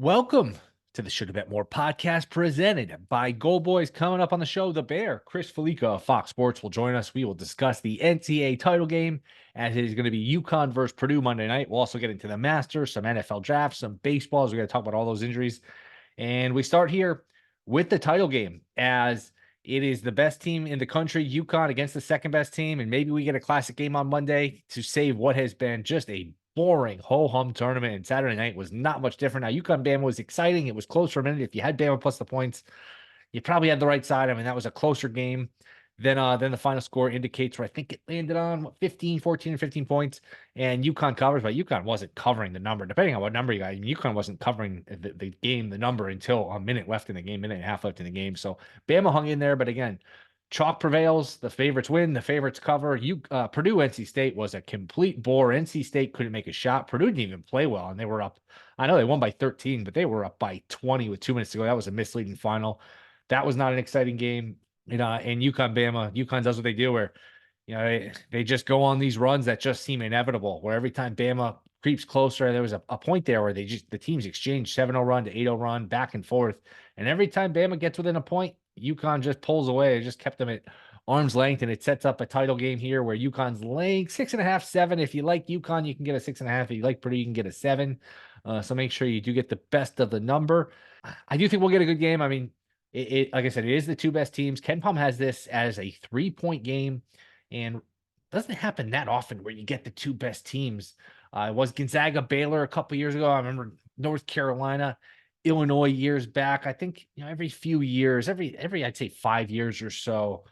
Welcome to the Shoulda Bet More podcast presented by Gold Boys. Coming up on the show, the Bear, Chris Fallica of Fox Sports will join us. We will discuss the NCAA title game as it is going to be UConn versus Purdue Monday night. We'll also get into the Masters, some NFL drafts, some baseballs. We're going to talk about all those injuries. And we start here with the title game as it is the best team in the country, UConn, against the second best team. And maybe we get a classic game on Monday to save what has been just a boring ho-hum tournament. And Saturday night was not much different. Now, UConn Bama was exciting. It was close for a minute. If you had Bama plus the points, you probably had the right side. I mean, that was a closer game than the final score indicates, where I think it landed on 14 or 15 points. And UConn covers, but UConn wasn't covering the number. Depending on what number you got, I mean, UConn wasn't covering the game, the number, until a minute left in the game, minute and a half left in the game. So Bama hung in there, but again, chalk prevails. The favorites win. The favorites cover. Purdue NC State was a complete bore. NC State couldn't make a shot. Purdue didn't even play well, and they were up. I know they won by 13, but they were up by 20 with 2 minutes to go. That was a misleading final. That was not an exciting game. And UConn Bama, UConn does what they do, where they just go on these runs that just seem inevitable. Where every time Bama creeps closer, there was a point there where the teams exchanged 7-0 run to 8-0 run back and forth, and every time Bama gets within a point, UConn just pulls away. It just kept them at arm's length, and it sets up a title game here where UConn's laying 6.5, 7. If you like UConn, you can get a 6.5. If you like Purdue, you can get a 7. So make sure you do get the best of the number. I do think we'll get a good game. I mean, like I said, it is the two best teams. KenPom has this as a 3-point game, and it doesn't happen that often where you get the two best teams. It was Gonzaga, Baylor a couple years ago. I remember North Carolina, Illinois years back. I think every few years, every I'd say 5 years or so,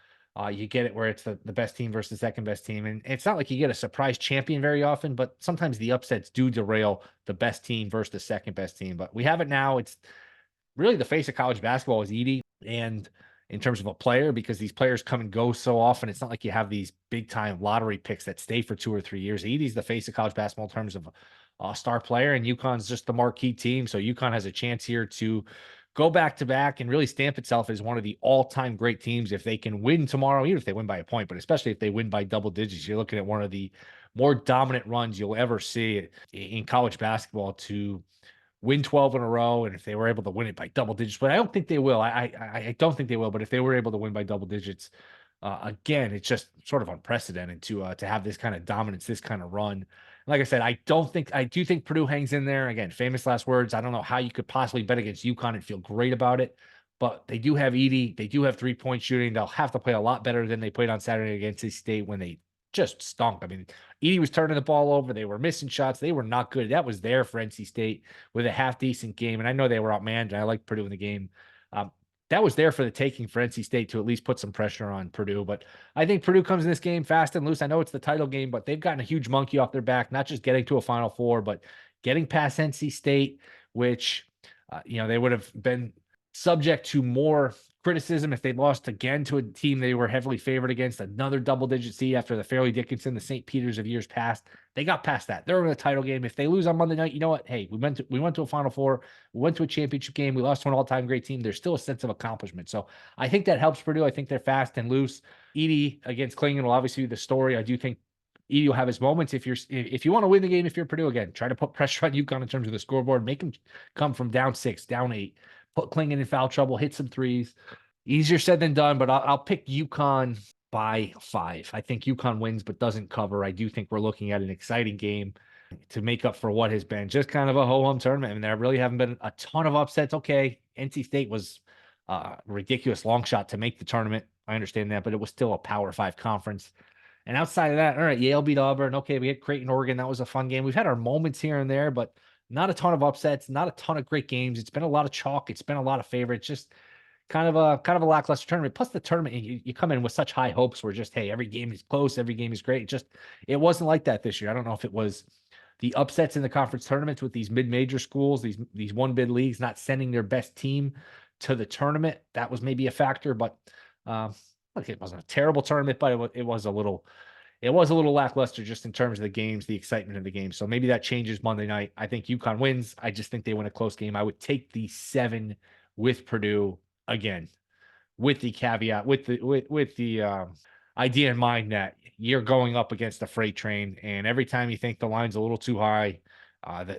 you get it where it's the best team versus the second best team. And it's not like you get a surprise champion very often, but sometimes the upsets do derail the best team versus the second best team. But we have it now. It's really the face of college basketball is Edey, and in terms of a player, because these players come and go so often, it's not like you have these big time lottery picks that stay for 2 or 3 years. Edey's the face of college basketball in terms of a star player, and UConn's just the marquee team. So UConn has a chance here to go back to back and really stamp itself as one of the all-time great teams if they can win tomorrow, even if they win by a point, but especially if they win by double digits. You're looking at one of the more dominant runs you'll ever see in college basketball to win 12 in a row, and if they were able to win it by double digits, but I don't think they will. I don't think they will. But if they were able to win by double digits, again, it's just sort of unprecedented to have this kind of dominance, this kind of run. Like I said, I do think Purdue hangs in there. Again, famous last words. I don't know how you could possibly bet against UConn and feel great about it, but they do have Edey. They do have 3-point shooting. They'll have to play a lot better than they played on Saturday against NC State when they just stunk. I mean, Edey was turning the ball over. They were missing shots. They were not good. That was there for NC State with a half-decent game. And I know they were outmanned, and I like Purdue in the game. That was there for the taking for NC State to at least put some pressure on Purdue. But I think Purdue comes in this game fast and loose. I know it's the title game, but they've gotten a huge monkey off their back, not just getting to a Final Four, but getting past NC State, which, they would have been subject to more criticism if they lost again to a team they were heavily favored against, another double-digit seed after the Fairleigh Dickinson, the St. Peter's of years past. They got past that. They're in the title game. If they lose on Monday night, you know what? Hey, we went to a Final Four. We went to a championship game. We lost to an all-time great team. There's still a sense of accomplishment. So I think that helps Purdue. I think they're fast and loose. Edey against Klingon will obviously be the story. I do think Edey will have his moments. If you want to win the game, if you're Purdue, again, try to put pressure on UConn in terms of the scoreboard. Make them come from down 6, down 8. Put Klingon in foul trouble, hit some threes. Easier said than done, but I'll pick UConn by 5. I think UConn wins but doesn't cover. I do think we're looking at an exciting game to make up for what has been just kind of a ho-hum tournament. I mean, there really haven't been a ton of upsets. Okay, NC State was a ridiculous long shot to make the tournament. I understand that, but it was still a Power 5 conference. And outside of that, all right, Yale beat Auburn. Okay, we had Creighton, Oregon. That was a fun game. We've had our moments here and there, but not a ton of upsets, not a ton of great games. It's been a lot of chalk. It's been a lot of favorites. Just kind of a lackluster tournament. Plus the tournament, you come in with such high hopes where just, hey, every game is close, every game is great. It wasn't like that this year. I don't know if it was the upsets in the conference tournaments with these mid-major schools, these one-bid leagues not sending their best team to the tournament. That was maybe a factor, but it wasn't a terrible tournament, but it was a little lackluster just in terms of the games, the excitement of the game. So maybe that changes Monday night. I think UConn wins. I just think they win a close game. I would take the 7 with Purdue again, with the caveat, with the idea in mind that you're going up against a freight train, and every time you think the line's a little too high,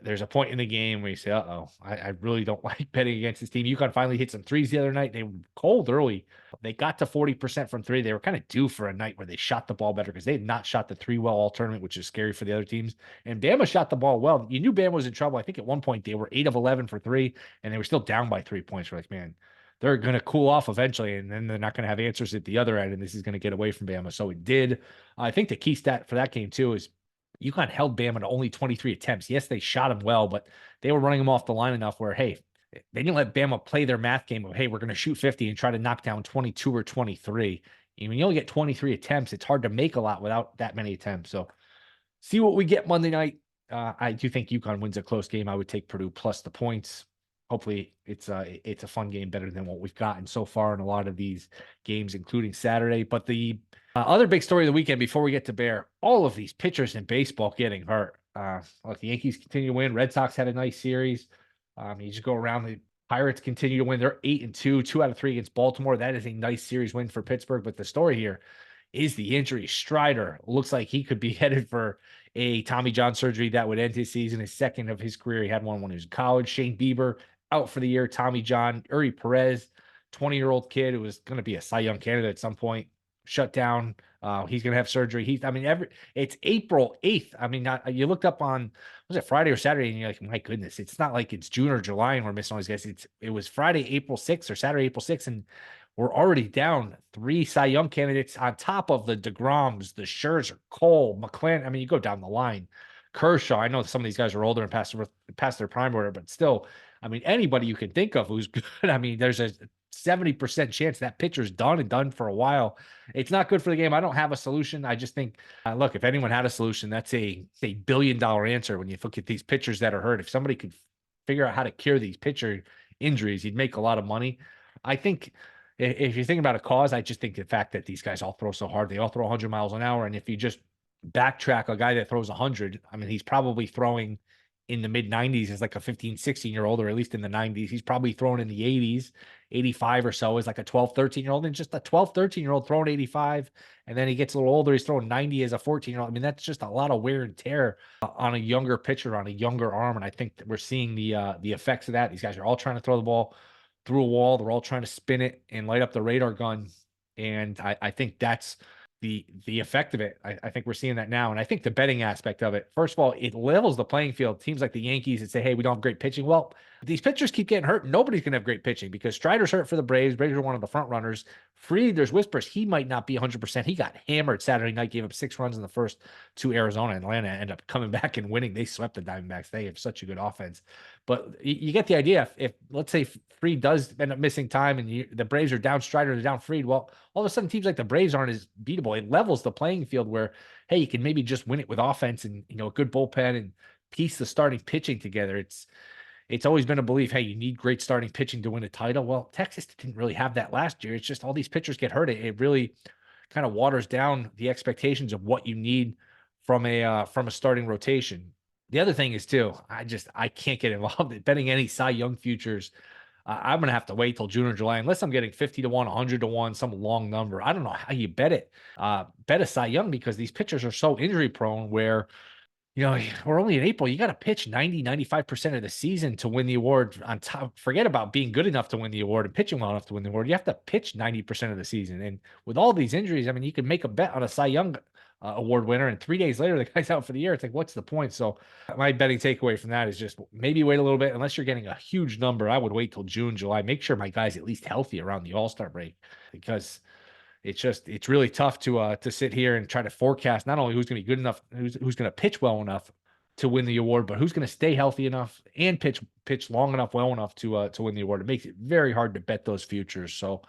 There's a point in the game where you say, "Uh-oh, I really don't like betting against this team." UConn finally hit some threes the other night. They were cold early. They got to 40% from three. They were kind of due for a night where they shot the ball better because they had not shot the three well all tournament, which is scary for the other teams. And Bama shot the ball well. You knew Bama was in trouble. I think at one point they were 8 of 11 for three, and they were still down by 3 points. We're like, man, they're going to cool off eventually, and then they're not going to have answers at the other end, and this is going to get away from Bama. So it did. I think the key stat for that game, too, is UConn held Bama to only 23 attempts. Yes, they shot him well, but they were running him off the line enough where, hey, they didn't let Bama play their math game of, hey, we're going to shoot 50 and try to knock down 22 or 23. And when you only get 23 attempts, it's hard to make a lot without that many attempts. So see what we get Monday night. I do think UConn wins a close game. I would take Purdue plus the points. Hopefully it's a fun game, better than what we've gotten so far in a lot of these games, including Saturday. But the other big story of the weekend before we get to Bear, all of these pitchers in baseball getting hurt. Like the Yankees continue to win. Red Sox had a nice series. You just go around. The Pirates continue to win. They're 8-2, 2 out of 3 against Baltimore. That is a nice series win for Pittsburgh. But the story here is the injury. Strider looks like he could be headed for a Tommy John surgery that would end his season, his second of his career. He had one when he was in college. Shane Bieber out for the year. Tommy John. Uri Perez, 20-year-old kid who was going to be a Cy Young candidate at some point, shut down. He's going to have surgery. It's April 8th. I mean, you looked up on, was it Friday or Saturday? And you're like, my goodness, it's not like it's June or July and we're missing all these guys. It was Friday, April 6th or Saturday, April 6th. And we're already down 3 Cy Young candidates on top of the DeGroms, the Scherzer, Cole, McClanahan. I mean, you go down the line. Kershaw. I know some of these guys are older and past their prime order, but still, I mean, anybody you can think of who's good. I mean, there's a 70% chance that pitcher's done for a while. It's not good for the game. I don't have a solution. I just think, look, if anyone had a solution, that's a billion-dollar answer when you look at these pitchers that are hurt. If somebody could figure out how to cure these pitcher injuries, you'd make a lot of money. I think if you're thinking about a cause, I just think the fact that these guys all throw so hard, they all throw 100 miles an hour. And if you just backtrack a guy that throws 100, I mean, he's probably throwing in the mid 90s as like a 15, 16-year-old, or at least in the 90s. He's probably throwing in the 80s, 85 or so as like a 12, 13-year-old. And just a 12, 13-year-old throwing 85. And then he gets a little older. He's throwing 90 as a 14-year-old. I mean, that's just a lot of wear and tear on a younger pitcher, on a younger arm. And I think that we're seeing the effects of that. These guys are all trying to throw the ball through a wall. They're all trying to spin it and light up the radar gun. And I think that's the effect of it. I think we're seeing that now. And I think the betting aspect of it, first of all, it levels the playing field. Teams like the Yankees that say, hey, we don't have great pitching. Well, if these pitchers keep getting hurt, nobody's going to have great pitching because Strider's hurt for the Braves. Braves are one of the front runners. Fried, there's whispers he might not be 100%. He got hammered Saturday night, gave up 6 runs in the first to Arizona. And Atlanta ended up coming back and winning. They swept the Diamondbacks. They have such a good offense. But you get the idea. If let's say Fried does end up missing time and the Braves are down Strider, they're down Fried, well, all of a sudden teams like the Braves aren't as beatable. It levels the playing field where, hey, you can maybe just win it with offense and, a good bullpen and piece the starting pitching together. It's always been a belief, hey, you need great starting pitching to win a title. Well, Texas didn't really have that last year. It's just all these pitchers get hurt. It really kind of waters down the expectations of what you need from a starting rotation. The other thing is too, I can't get involved in betting any Cy Young futures. I'm going to have to wait till June or July, unless I'm getting 50 to 1, 100 to 1, some long number. I don't know how you bet it. Bet a Cy Young because these pitchers are so injury prone where, we're only in April. You got to pitch 90, 95% of the season to win the award on top. Forget about being good enough to win the award and pitching well enough to win the award. You have to pitch 90% of the season. And with all these injuries, I mean, you can make a bet on a Cy Young award winner, and 3 days later, the guy's out for the year. It's like, what's the point? So my betting takeaway from that is just maybe wait a little bit. Unless you're getting a huge number, I would wait till June, July. Make sure my guy's at least healthy around the All-Star break, because it's really tough to sit here and try to forecast not only who's going to be good enough, who's going to pitch well enough to win the award, but who's going to stay healthy enough and pitch long enough, well enough to win the award. It makes it very hard to bet those futures. So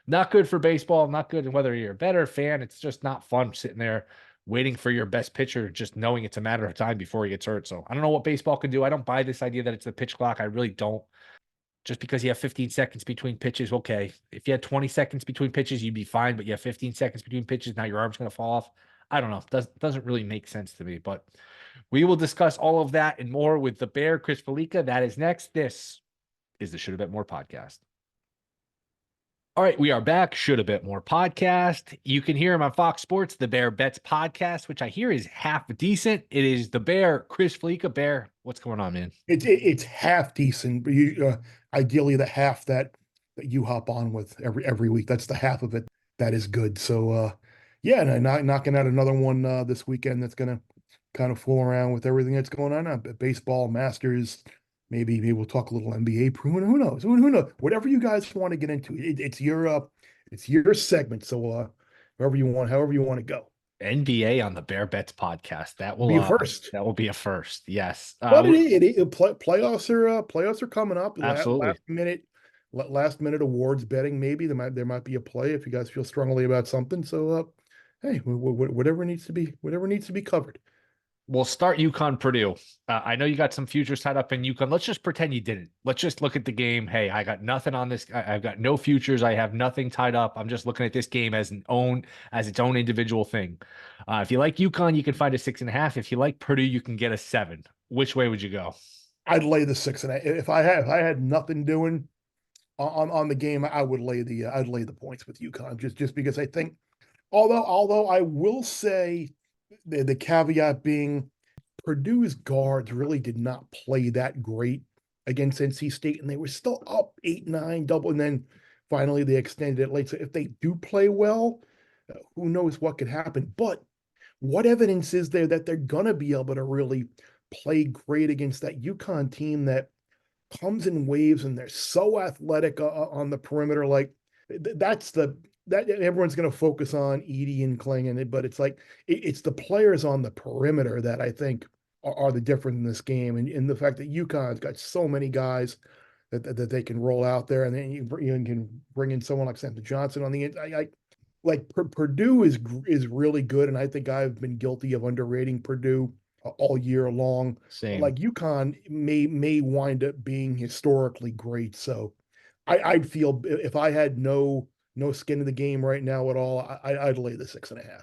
not good for baseball, not good whether you're a better fan. It's just not fun sitting there waiting for your best pitcher, just knowing it's a matter of time before he gets hurt. So I don't know what baseball can do. I don't buy this idea that it's the pitch clock. I really don't. Just because you have 15 seconds between pitches, okay. If you had 20 seconds between pitches, you'd be fine, but you have 15 seconds between pitches, now your arm's going to fall off. I don't know. Doesn't really make sense to me, but we will discuss all of that and more with the Bear, Chris Fallica. That is next. This is the Shoulda Bet More podcast. All right, we are back. Shoulda Bet More podcast. You can hear him on Fox Sports, the Bear Bets podcast, which I hear is half decent. It is the Bear, Chris Fallica. Bear, what's going on, man? It's half decent, but ideally the half that you hop on with every week. That's the half of it that is good. So yeah, and knocking out another one this weekend that's gonna kind of fool around with everything that's going on. Baseball, Masters, maybe we'll talk a little NBA. Who knows? Who knows? Whatever you guys want to get into, it's your segment. So however you want to go. NBA on the Bear Bets podcast. Be a first. That will be a first. Yes. But playoffs are coming up. Absolutely. Last minute awards betting. Maybe there might be a play if you guys feel strongly about something. So hey, whatever needs to be covered. We'll start UConn Purdue. I know you got some futures tied up in UConn. Let's just pretend you didn't. Let's just look at the game. Hey, I got nothing on this. I've got no futures. I have nothing tied up. I'm just looking at this game as its own individual thing. If you like UConn, you can find a 6.5. If you like Purdue, you can get a 7. Which way would you go? I'd lay the 6.5. If I had nothing doing on the game, I'd lay the points with UConn just because I think although I will say the caveat being Purdue's guards really did not play that great against NC State, and they were still up 8-9 double, and then finally they extended it late. So if they do play well, who knows what could happen? But what evidence is there that they're gonna be able to really play great against that UConn team that comes in waves and they're so athletic on the perimeter? Like that everyone's going to focus on Edey and Klingon, but it's like it's the players on the perimeter that I think are the difference in this game, and the fact that UConn's got so many guys that they can roll out there, and then you can bring in someone like Samson Johnson on the end. Like Purdue is really good, and I think I've been guilty of underrating Purdue all year long. But Same. like UConn may wind up being historically great. So I'd feel if I had no skin in the game right now at all, I'd lay the 6.5.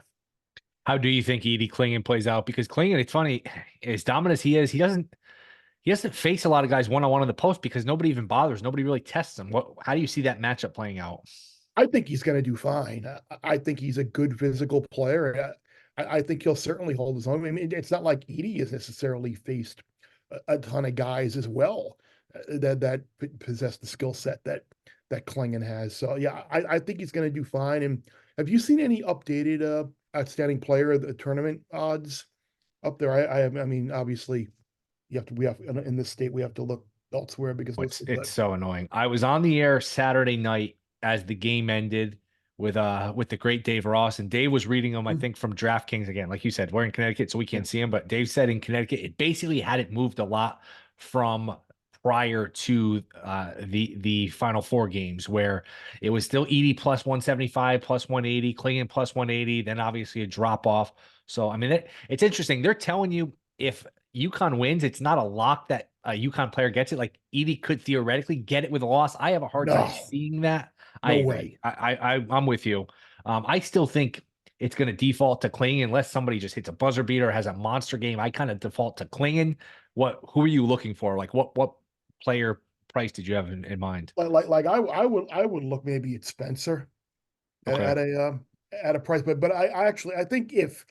How do you think Edie Klingon plays out? Because Klingon, it's funny, as dominant as he is, he doesn't face a lot of guys one-on-one in the post because nobody even bothers. Nobody really tests him. How do you see that matchup playing out? I think he's going to do fine. I think he's a good physical player. I think he'll certainly hold his own. I mean, it's not like Edey has necessarily faced a ton of guys as well that possess the skill set that Klingon has. So yeah, I think he's going to do fine. And have you seen any updated outstanding player of the tournament odds up there? I mean, obviously we have in this state we have to look elsewhere because It's so annoying. I was on the air Saturday night as the game ended with the great Dave Ross, and Dave was reading them, I think, from DraftKings again. Like you said, we're in Connecticut, so we can't see him, but Dave said in Connecticut, it basically hadn't moved a lot from prior to the Final Four games, where it was still Edey plus 175, plus 180, Klingon plus 180, then obviously a drop off. So I mean, it's interesting. They're telling you if UConn wins, it's not a lock that a UConn player gets it. Like Edey could theoretically get it with a loss. I have a hard time no, seeing that. I no agree. way. I'm with you. I still think it's going to default to Klingon unless somebody just hits a buzzer beater, has a monster game. I kind of default to Klingon. Who are you looking for? Like what player price did you have in mind? Like I would look maybe at Spencer at, Okay. at a price, but I think if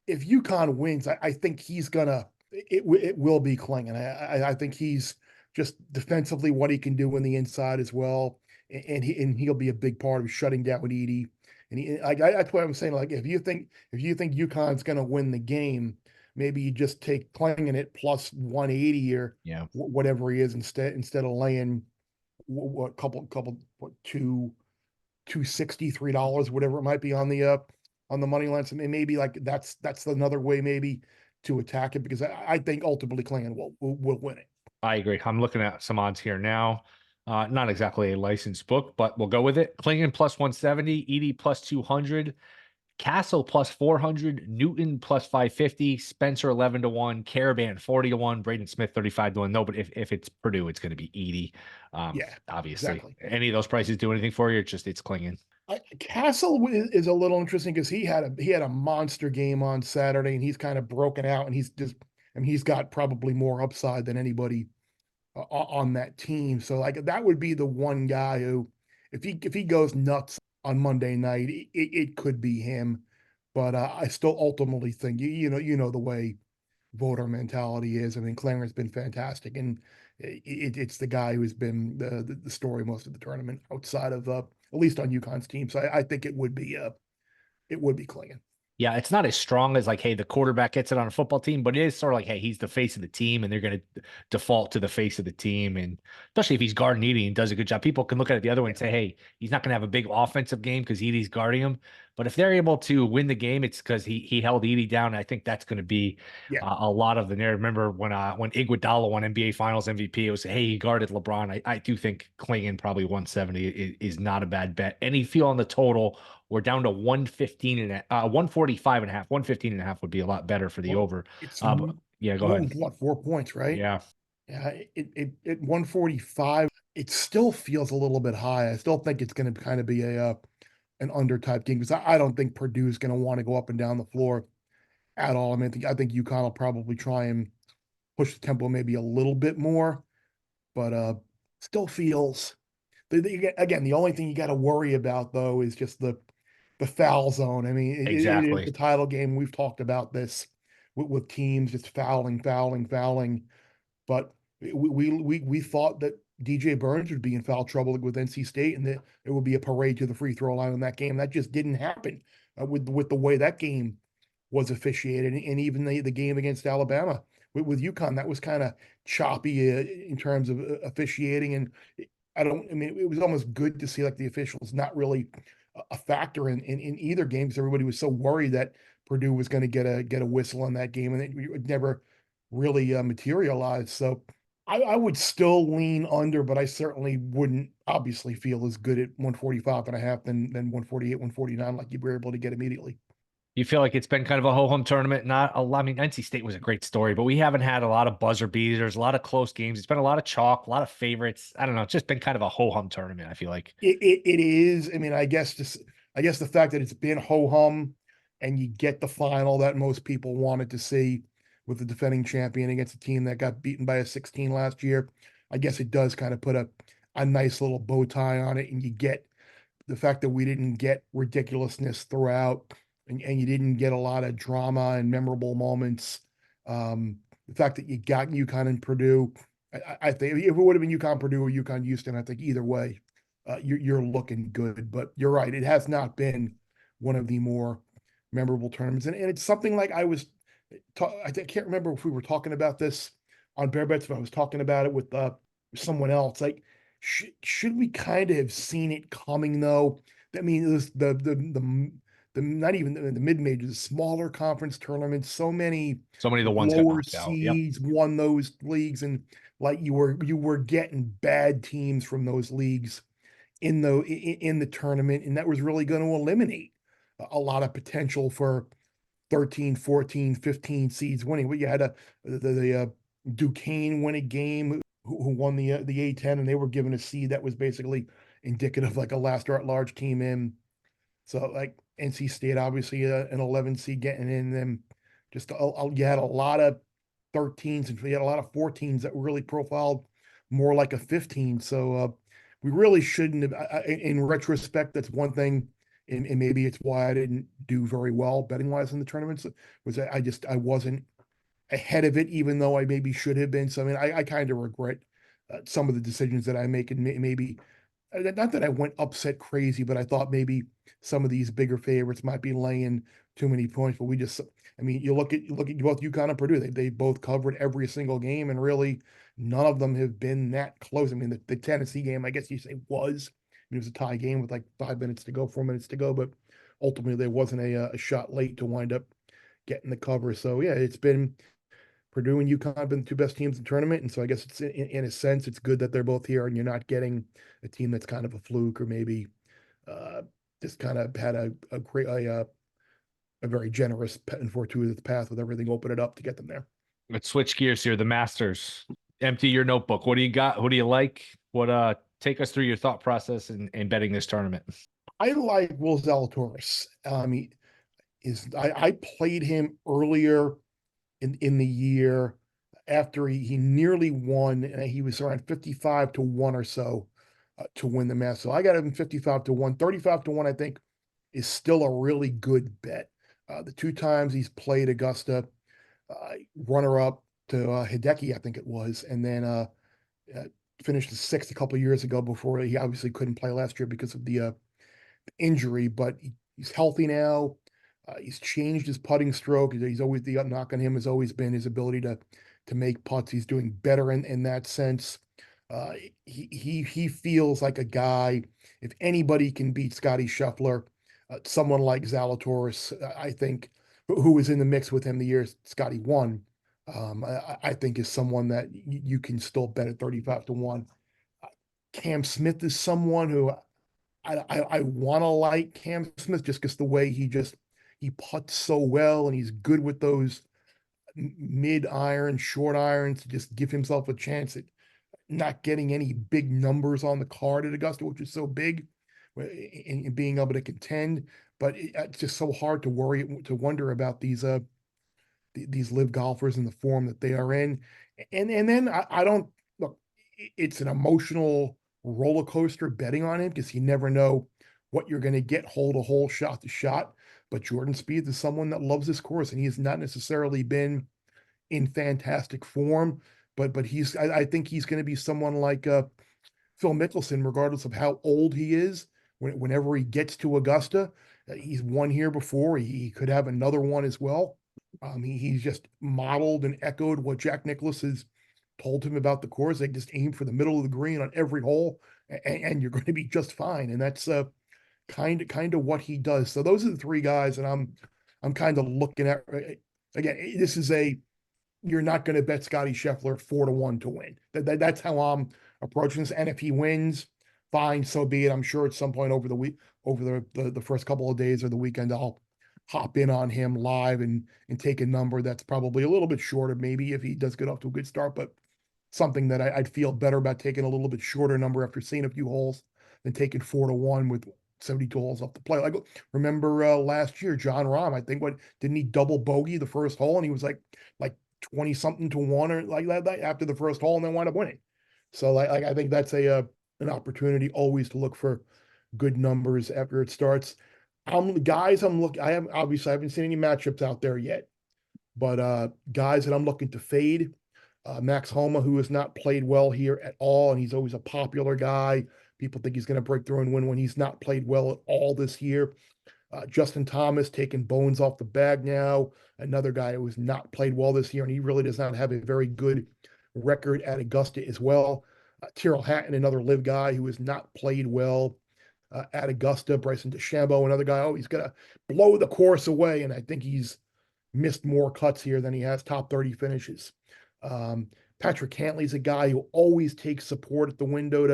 UConn wins, I think he's gonna it will be Klingon. I think he's just defensively what he can do in the inside as well, and he'll be a big part of shutting down Edey. And that's what I'm saying. Like if you think UConn's gonna win the game, maybe you just take Klingon at plus 180 or Yeah. whatever he is instead of laying what couple what $263, whatever it might be on the money line. So maybe like that's another way maybe to attack it because I think ultimately Klingon will win it. I agree. I'm looking at some odds here now. Not exactly a licensed book, but we'll go with it. Klingon plus 170, Edey plus 200, Castle plus 400, Newton plus 550, Spencer 11-1, Caravan 40-1, Braden Smith 35-1. No, but if it's Purdue, it's going to be Edey. Yeah, Obviously. exactly. Any of those prices do anything for you? It's Klingon. Castle is a little interesting because he had a monster game on Saturday and he's kind of broken out and he's got probably more upside than anybody on that team. So like that would be the one guy who if he goes nuts on Monday night, it could be him. But I still ultimately think you know the way voter mentality is. I mean, Clarence has been fantastic, and it's the guy who's been the story most of the tournament outside of at least on UConn's team. So I think it would be Klingon. Yeah, it's not as strong as like, hey, the quarterback gets it on a football team, but it is sort of like, hey, he's the face of the team, and they're going to default to the face of the team. And especially if he's guarding Edie and does a good job, people can look at it the other way and say, hey, he's not going to have a big offensive game because Edie's guarding him. But if they're able to win the game, it's because he held Edie down. And I think that's going to be Yeah, a lot of the narrative. Remember when Iguodala won NBA Finals MVP, it was, hey, he guarded LeBron. I do think Klingon probably 170 is not a bad bet. Any feel on the total? We're down to 115 and 145 and a half. 115 and a half would be a lot better for the well, over. it's Yeah, go ahead. moved what 4 points, right? Yeah. Yeah, it at 145, it still feels a little bit high. I still think it's going to kind of be a an under type game because I don't think Purdue's going to want to go up and down the floor at all. I mean, I think UConn will probably try and push the tempo maybe a little bit more, but still feels again, the only thing you got to worry about though is just the foul zone. I mean, it is Exactly. the title game. We've talked about this with teams just fouling. But we thought that DJ Burns would be in foul trouble with NC State, and that it would be a parade to the free throw line in that game. That just didn't happen with the way that game was officiated, and even the game against Alabama with UConn, that was kind of choppy in terms of officiating. And I mean, it was almost good to see like the officials not really a factor in either game because everybody was so worried that Purdue was going to get a whistle on that game, and it never really materialized. So I would still lean under, but I certainly wouldn't obviously feel as good at 145 and a half than 148, 149 like you were able to get immediately. You feel like it's been kind of a ho-hum tournament. Not a lot. I mean, NC State was a great story, but we haven't had a lot of buzzer beaters, a lot of close games. It's been a lot of chalk, a lot of favorites. I don't know. It's just been kind of a ho-hum tournament, I feel like. It is. I mean, I guess the fact that it's been ho hum and you get the final that most people wanted to see with the defending champion against a team that got beaten by a 16 last year. I guess it does kind of put a nice little bow tie on it, and you get the fact that we didn't get ridiculousness throughout, and you didn't get a lot of drama and memorable moments. The fact that you got UConn and Purdue, I think if it would have been UConn Purdue or UConn Houston, I think either way, you're looking good. But you're right; it has not been one of the more memorable tournaments, and it's something like I can't remember if we were talking about this on Bear Bets, but I was talking about it with someone else. Like, should we kind of have seen it coming though? I mean, it was the not even the mid majors, the smaller conference tournaments. So many So many of the ones got lower knocked out. Yep. seeds won those leagues, and like you were getting bad teams from those leagues in the tournament, and that was really going to eliminate a lot of potential for 13, 14, 15 seeds winning. But you had the Duquesne win a game who won the A10, and they were given a seed that was basically indicative like a last or at large team in. So like NC State, obviously an 11 seed getting in them. Just you had a lot of 13s and you had a lot of 14s that really profiled more like a 15. So we really shouldn't have. In retrospect, that's one thing, and maybe it's why I didn't do very well betting wise in the tournaments. Was that I wasn't ahead of it, even though I maybe should have been. So I mean, I kind of regret some of the decisions that I make, and maybe not that I went upset crazy, but I thought maybe some of these bigger favorites might be laying too many points. But I mean, you look at both UConn and Purdue. They both covered every single game, and really none of them have been that close. I mean, the Tennessee game, I guess you say was. I mean, it was a tie game with like 5 minutes to go, 4 minutes to go, but ultimately there wasn't a shot late to wind up getting the cover. So yeah, it's been Purdue and UConn have been the two best teams in the tournament, and so I guess it's in a sense it's good that they're both here, and you're not getting a team that's kind of a fluke or maybe uh, just kind of had a great a very generous and fortuitous path with everything open it up to get them there. Let's switch gears here. The Masters. Empty your notebook. What do you got? Who do you like? What take us through your thought process in betting this tournament. I like Will Zalatoris. I played him earlier in the year after he nearly won, and he was around 55 to 1 or so to win the Masters. So I got him 55 to 1. 35 to 1, I think, is still a really good bet. The 2 times he's played Augusta, runner up to Hideki, I think it was, and then finished the sixth a couple years ago before he obviously couldn't play last year because of the injury, but he's healthy now. He's changed his putting stroke. He's always, the knock on him has always been his ability to make putts. He's doing better in that sense. He feels like a guy. If anybody can beat Scotty Scheffler, someone like Zalatoris, I think, who was in the mix with him the year Scotty won, I think is someone that you can still bet at 35 to 1. Cam Smith is someone who I want to like Cam Smith just because the way he putts so well and he's good with those mid iron, short irons to just give himself a chance at not getting any big numbers on the card at Augusta, which is so big, in being able to contend. But it's just so hard to wonder about these live golfers and the form that they are in. And then I don't look, it's an emotional roller coaster betting on him because you never know what you're going to get hole to hole, shot to shot. But Jordan Spieth is someone that loves this course, and he has not necessarily been in fantastic form, but I think he's going to be someone like Phil Mickelson, regardless of how old he is. Whenever he gets to Augusta, he's won here before. He could have another one as well. He's just modeled and echoed what Jack Nicklaus has told him about the course. They just aim for the middle of the green on every hole, and you're going to be just fine. And that's kind of what he does. So those are the 3 guys, and I'm kind of looking at. Again, this is you're not going to bet Scotty Scheffler 4 to 1 to win. That's how I'm approaching this. And if he wins, fine, so be it. I'm sure at some point over the week, over the first couple of days or the weekend, I'll hop in on him live and take a number that's probably a little bit shorter, maybe if he does get off to a good start, but something that I'd feel better about taking a little bit shorter number after seeing a few holes than taking 4 to 1 with 72 holes off the play. Like, remember last year, John Rahm, I think, didn't he double bogey the first hole, and he was like 20 something to 1 or like that after the first hole, and then wind up winning. So I think that's an opportunity always to look for good numbers after it starts. I haven't seen any matchups out there yet, but guys that I'm looking to fade, Max Homa, who has not played well here at all, and he's always a popular guy. People think he's going to break through and win when he's not played well at all this year. Justin Thomas taking bones off the bag now, another guy who has not played well this year, and he really does not have a very good record at Augusta as well. Tyrrell Hatton, another live guy who has not played well at Augusta. Bryson DeChambeau, another guy, he's going to blow the course away, and I think he's missed more cuts here than he has top 30 finishes. Patrick Cantley's a guy who always takes support at the window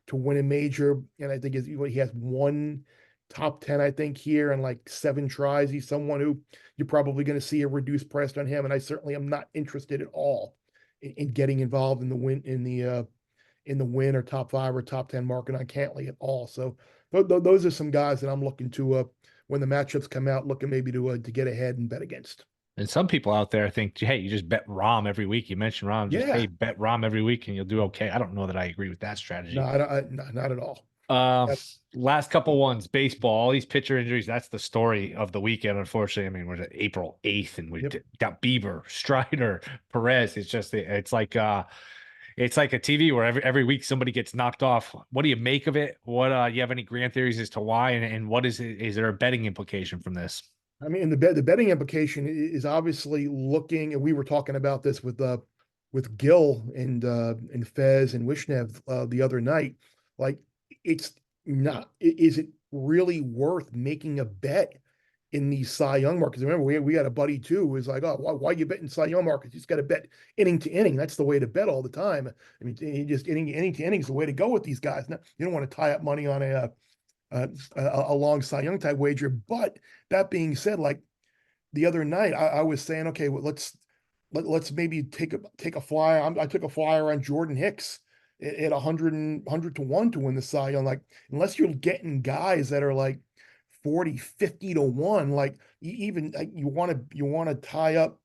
to win a major, and I think he has 1 top 10, I think, here, and like 7 tries. He's someone who you're probably going to see a reduced price on him, and I certainly am not interested at all in getting involved in the win or top 5 or top 10 market on Cantley at all. So those are some guys that I'm looking to when the matchups come out, looking maybe to get ahead and bet against. And some people out there think, hey, you just bet Rahm every week. You mentioned Rahm, just hey, bet Rahm every week and you'll do okay. I don't know that I agree with that strategy. No, not at all. Last couple ones, baseball, all these pitcher injuries. That's the story of the weekend. Unfortunately, I mean, we're at April 8th and we got Bieber, Strider, Perez. It's like a TV where every week somebody gets knocked off. What do you make of it? What you have any grand theories as to why, and what is it? Is there a betting implication from this? I mean, the betting implication is obviously looking, and we were talking about this with Gil and Fez and Wishnev the other night. Like, it's not. Is it really worth making a bet in these Cy Young markets? Remember, we had a buddy too who was like, "Oh, why are you betting Cy Young markets? You just got to bet inning to inning. That's the way to bet all the time. I mean, just inning to inning is the way to go with these guys. Now, you don't want to tie up money on a long Cy Young type wager." But that being said, like the other night, I was saying, okay, well, let's maybe take a flyer. I took a flyer on Jordan Hicks at 100 to 1 to win the Cy Young. Like, unless you're getting guys that are like 40, 50 to 1, like even like you want to tie up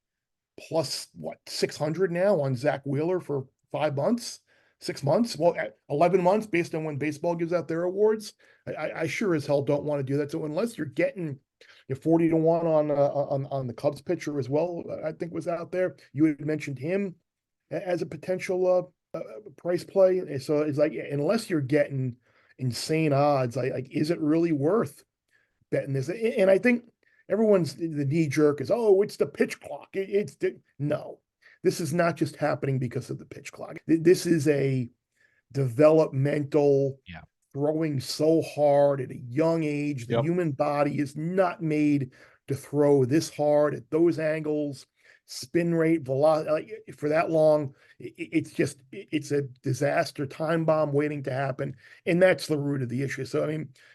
plus 600 now on Zach Wheeler for 5 months. 6 months, well, 11 months based on when baseball gives out their awards. I sure as hell don't want to do that. So unless you're getting 40-1 on the Cubs pitcher as well, I think was out there. You had mentioned him as a potential price play. So it's like, unless you're getting insane odds, like, is it really worth betting this? And I think everyone's the knee jerk is, oh, it's the pitch clock. No, this is not just happening because of the pitch clock. This is a developmental Yeah. throwing so hard at a young age. The Yep. human body is not made to throw this hard at those angles, spin rate, velocity, for that long. It's a disaster, time bomb waiting to happen, and that's the root of the issue. So I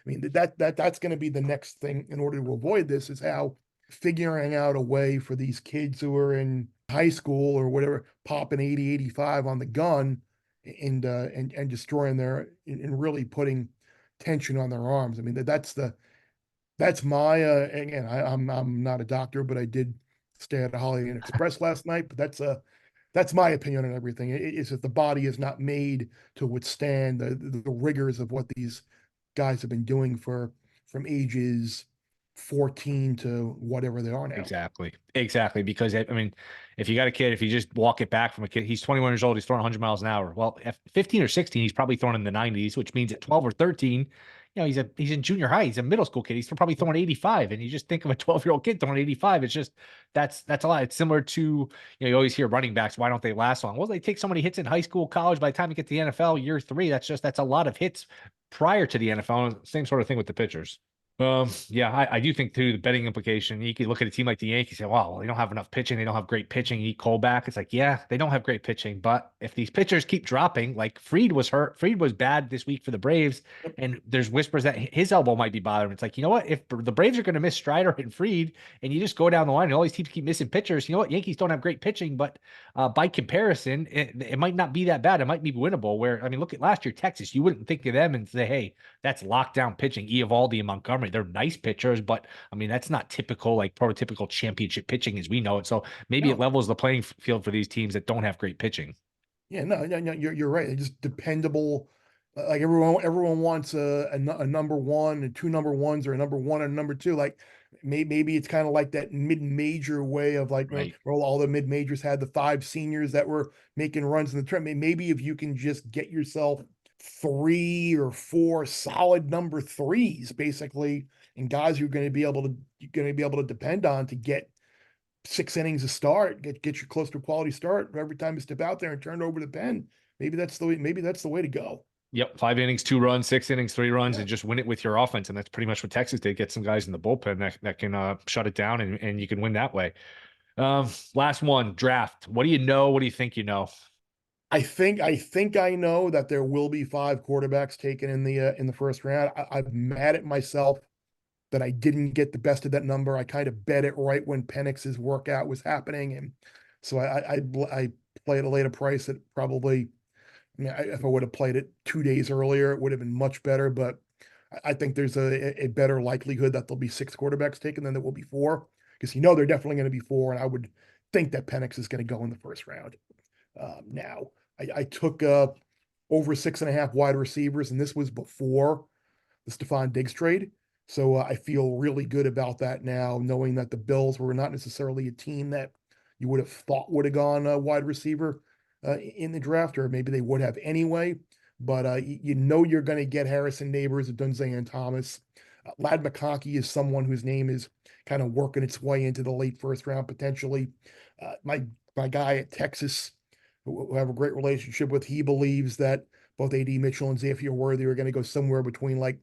mean that's going to be the next thing in order to avoid this, is how figuring out a way for these kids who are in high school or whatever, popping 80, 85 on the gun and destroying their and really putting tension on their arms. I mean, that's my again, I'm not a doctor, but I did stay at a Holiday Inn Express last night. But that's my opinion on everything. Is that the body is not made to withstand the rigors of what these guys have been doing from ages 14 to whatever they are now. Exactly. Because I mean, if you got a kid, if you just walk it back from a kid, he's 21 years old, he's throwing 100 miles an hour. Well, at 15 or 16, he's probably throwing in the 90s, which means at 12 or 13, he's in junior high, he's a middle school kid, he's probably throwing 85. And you just think of a 12-year-old kid throwing 85. It's just that's a lot. It's similar to, you always hear running backs, why don't they last long? Well, they take so many hits in high school, college. By the time you get to the NFL, year 3, that's a lot of hits prior to the NFL. Same sort of thing with the pitchers. Yeah, I do think too, the betting implication, you could look at a team like the Yankees and say, wow, they don't have enough pitching. They don't have great pitching. Eat Cole back. It's like, yeah, they don't have great pitching, but if these pitchers keep dropping, like Fried was hurt, Fried was bad this week for the Braves, and there's whispers that his elbow might be bothering him. It's like, you know what? If the Braves are going to miss Strider and Fried, and you just go down the line and all these teams keep missing pitchers, you know what? Yankees don't have great pitching, but by comparison, it might not be that bad. It might be winnable. Where, I mean, look at last year, Texas, you wouldn't think of them and say, hey, that's lockdown pitching. Eovaldi and Montgomery, they're nice pitchers, but I mean, that's not typical, like prototypical championship pitching as we know it. So maybe it levels the playing field for these teams that don't have great pitching. Yeah, no, you're right. They're just dependable. Like everyone wants a number one and 2 number ones, or a number 1 and number 2. Like maybe it's kind of like that mid-major way of like, right. Well, all the mid-majors had the 5 seniors that were making runs in the tournament. Maybe if you can just get yourself 3 or 4 solid number 3s, basically, and guys you're going to be able to depend on to get 6 innings a start, get you close to a quality start every time you step out there and turn over the pen. Maybe that's the way to go. Yep, 5 innings, 2 runs, 6 innings, 3 runs, and just win it with your offense. And that's pretty much what Texas did. Get some guys in the bullpen that can shut it down, and you can win that way. Last one, draft. What do you know? What do you think you know? I think I know that there will be 5 quarterbacks taken in the first round. I'm mad at myself that I didn't get the best of that number. I kind of bet it right when Penix's workout was happening, and so I played a later price at probably. I mean, if I would have played it 2 days earlier, it would have been much better. But I think there's a better likelihood that there'll be 6 quarterbacks taken than there will be 4, because they're definitely going to be 4, and I would think that Penix is going to go in the first round. Now, I took over 6.5 wide receivers, and this was before the Stephon Diggs trade. So I feel really good about that now, knowing that the Bills were not necessarily a team that you would have thought would have gone wide receiver in the draft, or maybe they would have anyway. But you're going to get Harrison Neighbors, Dunze and Thomas. Ladd McConkey is someone whose name is kind of working its way into the late first round potentially. My guy at Texas, who I have a great relationship with, he believes that both A.D. Mitchell and Xavier Worthy are going to go somewhere between like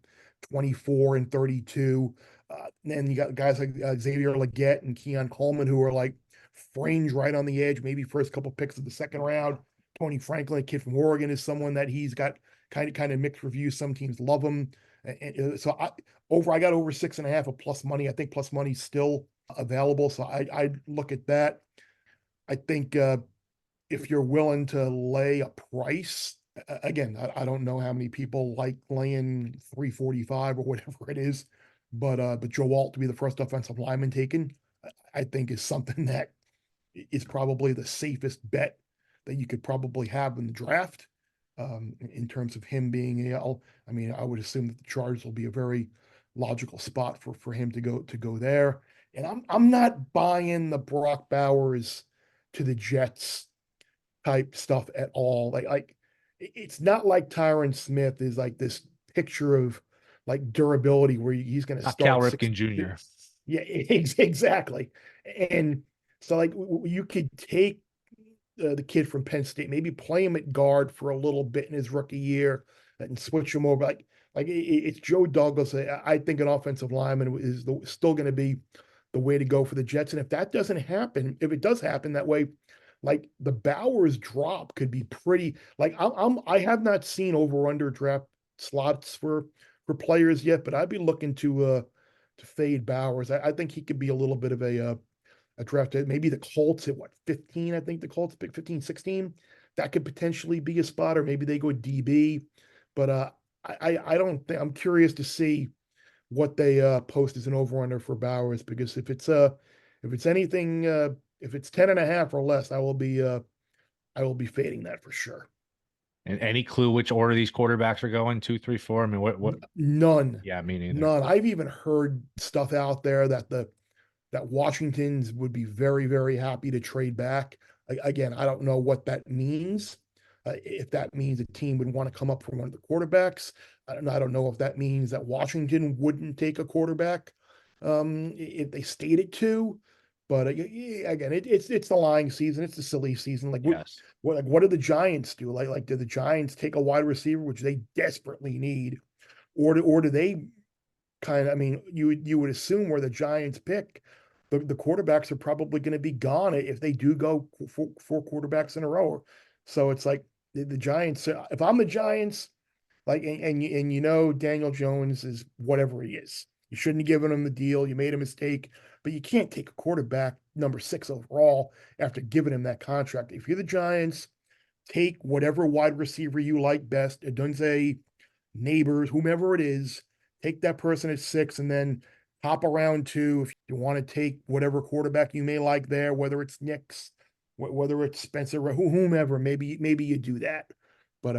24 and 32. Then you got guys like Xavier Legette and Keon Coleman, who are like fringe right on the edge, maybe first couple picks of the second round. Tony Franklin, a kid from Oregon, is someone that he's got kind of mixed reviews. Some teams love him. And so I got over 6.5 of plus money. I think plus money's still available. So I look at that. I think if you're willing to lay a price, again, I don't know how many people like laying 345 or whatever it is, but Joe Alt to be the first offensive lineman taken, I think is something that is probably the safest bet that you could probably have in the draft. in terms of him being I mean, I would assume that the Chargers will be a very logical spot for him to go there. And I'm not buying the Brock Bowers to the Jets type stuff at all. It's not like Tyron Smith is like this picture of like durability where he's going to Not Cal start six. Ripken Jr. Yeah, exactly. And so like you could take the kid from Penn State, maybe play him at guard for a little bit in his rookie year and switch him over. It's Joe Douglas. I think an offensive lineman is still going to be the way to go for the Jets. And if that doesn't happen, if it does happen that way, like the Bowers drop could be pretty. Like I have not seen over under draft slots for players yet, but I'd be looking to fade Bowers. I think he could be a little bit of a draft. Maybe the Colts at what 15? I think the Colts pick 15, 16. That could potentially be a spot, or maybe they go DB. But I don't think I'm curious to see what they post as an over under for Bowers, because if it's anything if it's 10.5 or less, I will be fading that for sure. And any clue which order these quarterbacks are going? 2, 3, 4? I mean, what? None. Yeah, me neither. None. I've even heard stuff out there that Washington's would be very, very happy to trade back. Again, I don't know what that means. If that means a team would want to come up for one of the quarterbacks, I don't know if that means that Washington wouldn't take a quarterback if they stated to. But again, it's the lying season. It's the silly season. Yes. What do the Giants do? Do the Giants take a wide receiver, which they desperately need, or do they kind of? I mean, you would assume where the Giants pick, the quarterbacks are probably going to be gone if they do go four quarterbacks in a row. So it's like the Giants. If I'm the Giants, and you know Daniel Jones is whatever he is. You shouldn't have given him the deal. You made a mistake, but you can't take a quarterback number 6 overall after giving him that contract. If you're the Giants, take whatever wide receiver you like best. Odunze, Neighbors, whomever it is, take that person at 6 and then hop around to if you want to take whatever quarterback you may like there, whether it's Knicks, whether it's Spencer, whomever, maybe you do that. But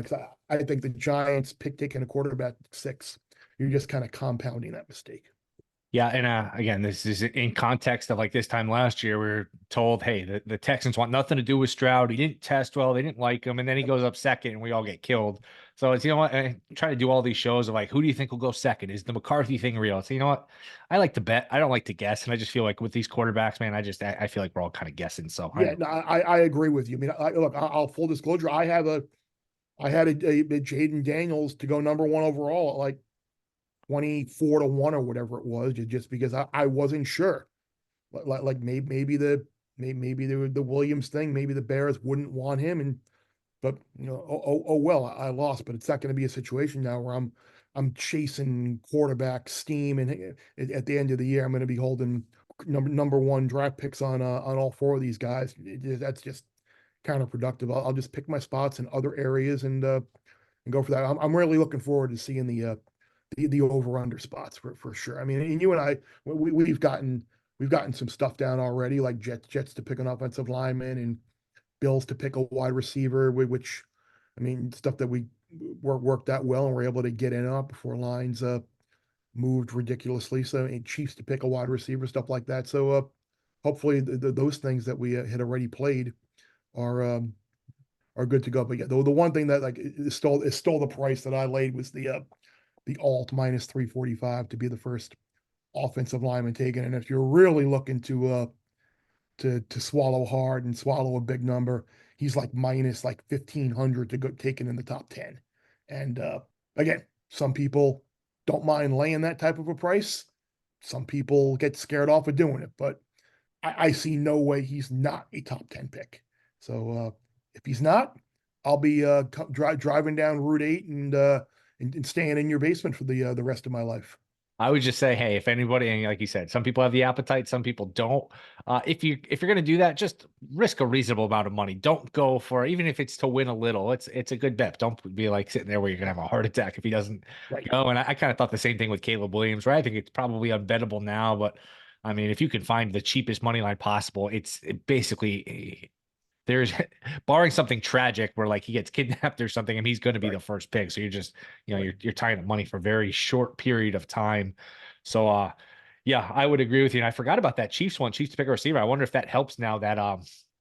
I think the Giants taking a quarterback at 6, you're just kind of compounding that mistake. Yeah, and again, this is in context of like this time last year, we were told, hey, the Texans want nothing to do with Stroud. He didn't test well, they didn't like him, and then he goes up second, and we all get killed. So it's, you know what, I try to do all these shows of like, who do you think will go second? Is the McCarthy thing real? So you know what, I like to bet. I don't like to guess, and I just feel like with these quarterbacks, man, I feel like we're all kind of guessing. So Yeah, no, I agree with you. I mean, look, I'll full disclosure. I had a Jaden Daniels to go number 1 overall at like 24-1 or whatever it was, just because I wasn't sure. Like maybe the Williams thing, maybe the Bears wouldn't want him, but you know, oh well, I lost. But it's not going to be a situation now where I'm chasing quarterback steam, and at the end of the year, I'm going to be holding number 1 draft picks on all 4 of these guys. That's just counterproductive. I'll just pick my spots in other areas and go for that. I'm really looking forward to seeing the over under spots for sure. I mean, and you and I, we've gotten some stuff down already, like Jets to pick an offensive lineman and Bills to pick a wide receiver, which I mean, stuff that we worked out well and were able to get in up before lines moved ridiculously. So and Chiefs to pick a wide receiver, stuff like that. So hopefully those things that we had already played are good to go. But yeah, the one thing that like is still the price that I laid was the alt minus 345 to be the first offensive lineman taken. And if you're really looking to swallow hard and swallow a big number, he's like minus like 1,500 to go taken in the top 10. And again, some people don't mind laying that type of a price. Some people get scared off of doing it, but I see no way he's not a top 10 pick. So if he's not, I'll be driving down Route 8 and staying in your basement for the rest of my life. I would just say, hey, if anybody, and like you said, some people have the appetite, some people don't. If you're going to do that, just risk a reasonable amount of money. Don't go for, even if it's to win a little. It's a good bet. Don't be like sitting there where you're going to have a heart attack if he doesn't go. And I kind of thought the same thing with Caleb Williams, right? I think it's probably unbettable now, but I mean, if you can find the cheapest money line possible, it's basically there's barring something tragic where like he gets kidnapped or something, and he's going to be Right. the first pick. So you're just, Right. you're tying up money for a very short period of time. So yeah, I would agree with you. And I forgot about that Chiefs one, Chiefs to pick a receiver. I wonder if that helps now that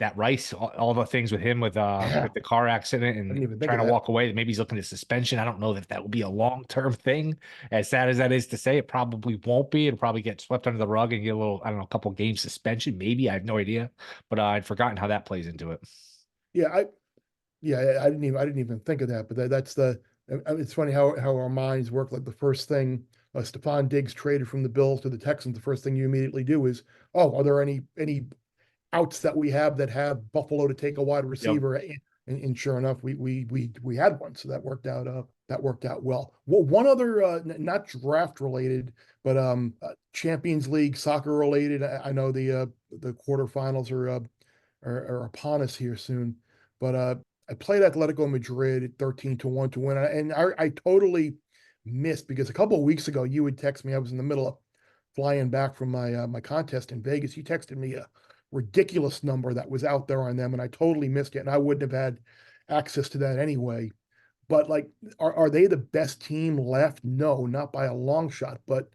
that Rice, all the things with him Yeah. with the car accident I didn't and even think trying of to that. walk away. Maybe he's looking at suspension. I don't know that will be a long-term thing. As sad as that is to say, it probably won't be. It'll probably get swept under the rug and get a little, I don't know, a couple games suspension. Maybe, I have no idea. But I'd forgotten how that plays into it. Yeah, I didn't even think of that, but that's it's funny how our minds work. Like the first thing Stephon Diggs traded from the Bills to the Texans, the first thing you immediately do is, oh, are there any outs that we have that have Buffalo to take a wide Yep. receiver? And sure enough, we had one, so that worked out well. Well, one other not draft related, but Champions League soccer related. I know the quarterfinals are upon us here soon. But I played Atletico Madrid 13-1 to win. And I totally missed because a couple of weeks ago you would text me. I was in the middle of flying back from my contest in Vegas. You texted me a ridiculous number that was out there on them, and I totally missed it. And I wouldn't have had access to that anyway. But like, are they the best team left? No, not by a long shot. But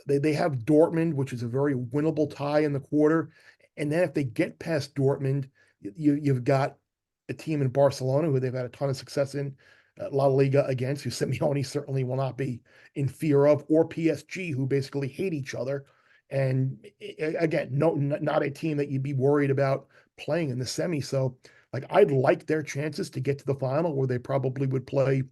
they have Dortmund, which is a very winnable tie in the quarter. And then if they get past Dortmund, you've got a team in Barcelona who they've had a ton of success in La Liga against, who Simeone certainly will not be in fear of, or PSG, who basically hate each other. And again, not a team that you'd be worried about playing in the semi. So, like, I'd like their chances to get to the final where they probably would play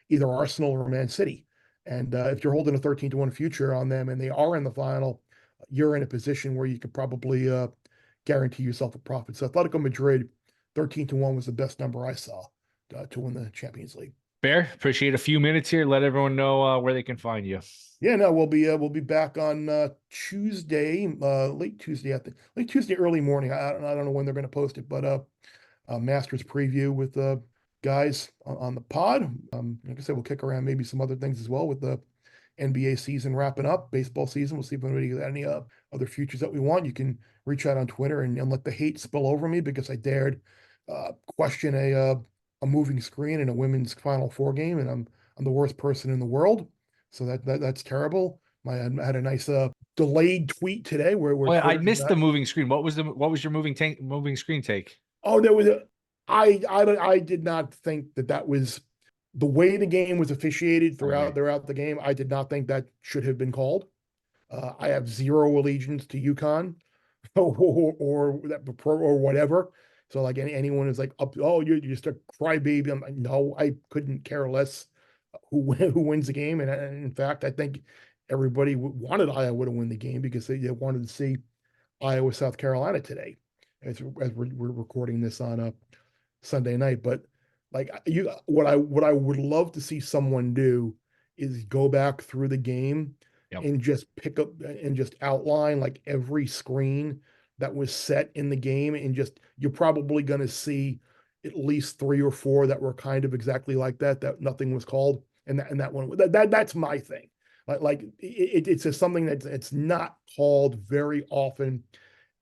either Arsenal or Man City. And if you're holding a 13-1 future on them and they are in the final, you're in a position where you could probably guarantee yourself a profit. So Atletico Madrid, 13-1 was the best number I saw to win the Champions League. Bear, appreciate a few minutes here. Let everyone know where they can find you. Yeah, no, we'll be back on Tuesday, late Tuesday, I think, late Tuesday, early morning. I don't know when they're going to post it, but Masters preview with the guys on the pod. Like I said, we'll kick around maybe some other things as well with the NBA season wrapping up, baseball season. We'll see if anybody got any other futures that we want. You can reach out on Twitter and let the hate spill over me because I dared question a moving screen in a women's Final Four game, and I'm the worst person in the world. So that's terrible. I had a nice delayed tweet today where Well, I Twitter missed the moving screen. What was your moving screen take? Oh, there was I did not think that was the way the game was officiated Okay. throughout the game. I did not think that should have been called. I have zero allegiance to UConn or whatever. So like anyone is like, oh, you're just a crybaby. I'm like, no, I couldn't care less who wins the game. And in fact, I think everybody wanted Iowa to win the game because they wanted to see Iowa, South Carolina today, as we're recording this on a Sunday night. But like what I would love to see someone do is go back through the game Yep. and just pick up and just outline like every screen that was set in the game, and just you're probably going to see at least three or four that were kind of exactly like that nothing was called, and that one that's my thing. Like it's just something that it's not called very often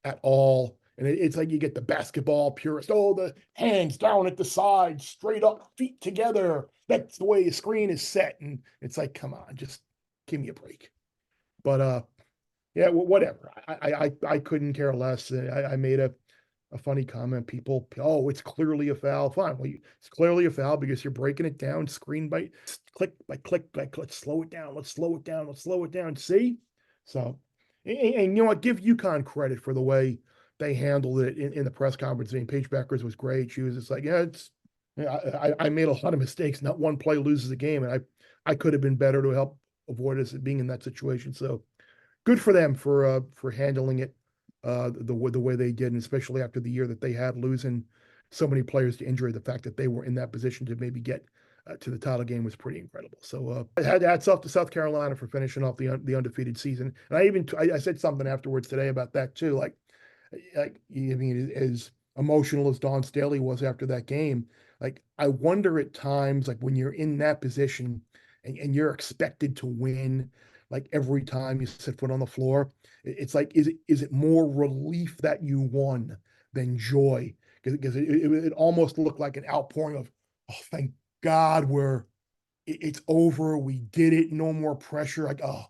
at all. And it's like you get the basketball purist. Oh, the hands down at the side, straight up, feet together. That's the way the screen is set. And it's like, come on, just give me a break. But yeah, whatever. I couldn't care less. I made a funny comment. People, oh, it's clearly a foul. Fine. Well, it's clearly a foul because you're breaking it down screen by click by click by click. Let's slow it down. Let's slow it down. Let's slow it down. See? So, and you know what? Give UConn credit for the way they handled it in the press conference. I mean, Paige Beckers was great. She was just like, yeah, it's. I made a lot of mistakes. Not one play loses a game, and I could have been better to help avoid us being in that situation. So, good for them for handling it the way they did, and especially after the year that they had, losing so many players to injury. The fact that they were in that position to maybe get to the title game was pretty incredible. So hats off to South Carolina for finishing off the undefeated season. And I said something afterwards today about that too. Like I mean, as emotional as Dawn Staley was after that game, like I wonder at times, like when you're in that position and you're expected to win, like every time you set foot on the floor, it's like, is it more relief that you won than joy? because it almost looked like an outpouring of, oh, thank God it's over. We did it. No more pressure. Like, oh,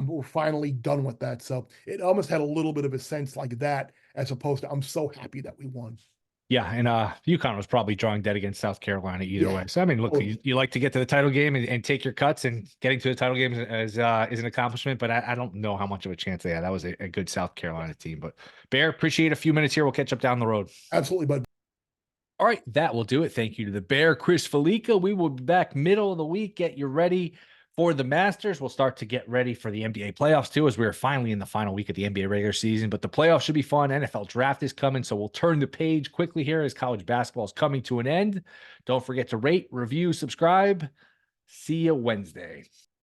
we're finally done with that. So it almost had a little bit of a sense like that, as opposed to, I'm so happy that we won. Yeah, and UConn was probably drawing dead against South Carolina either Yeah. way. So I mean, look, Oh, you like to get to the title game and take your cuts, and getting to the title game is an accomplishment. But I don't know how much of a chance they had. That was a good South Carolina team. But Bear, appreciate a few minutes here. We'll catch up down the road. absolutely, bud. All right, that will do it. Thank you to the Bear, Chris Fallica. We will be back middle of the week. Get you ready for the Masters. We'll start to get ready for the NBA playoffs too, as we are finally in the final week of the NBA regular season. But the playoffs should be fun. NFL draft is coming, so we'll turn the page quickly here as college basketball is coming to an end. Don't forget to rate, review, subscribe. See you Wednesday.